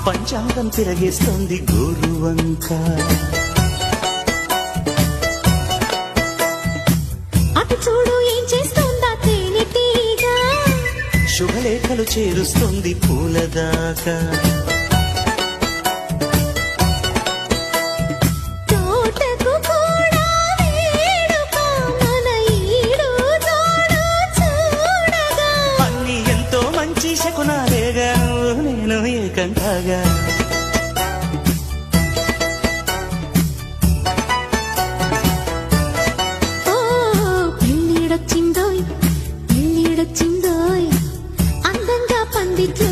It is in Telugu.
పంచాంగం తిరగేస్తోంది గోరువంక. అటు చూడు ఏం చేస్తుందా తేనెటీగ, శుభలేఖలు చేరుస్తుంది పూలదాకా. తోటకు కూడా వేడుక, మన ఈడు జోడు చూడగా. అన్ని ఎంతో మంచి శకునాలేగా, నేను ఏకంకాగా. ఓ పెళ్ళిడొచ్చిందోయ్, పెళ్ళిడొచ్చిందోయ్, అందంగా పందిట్లో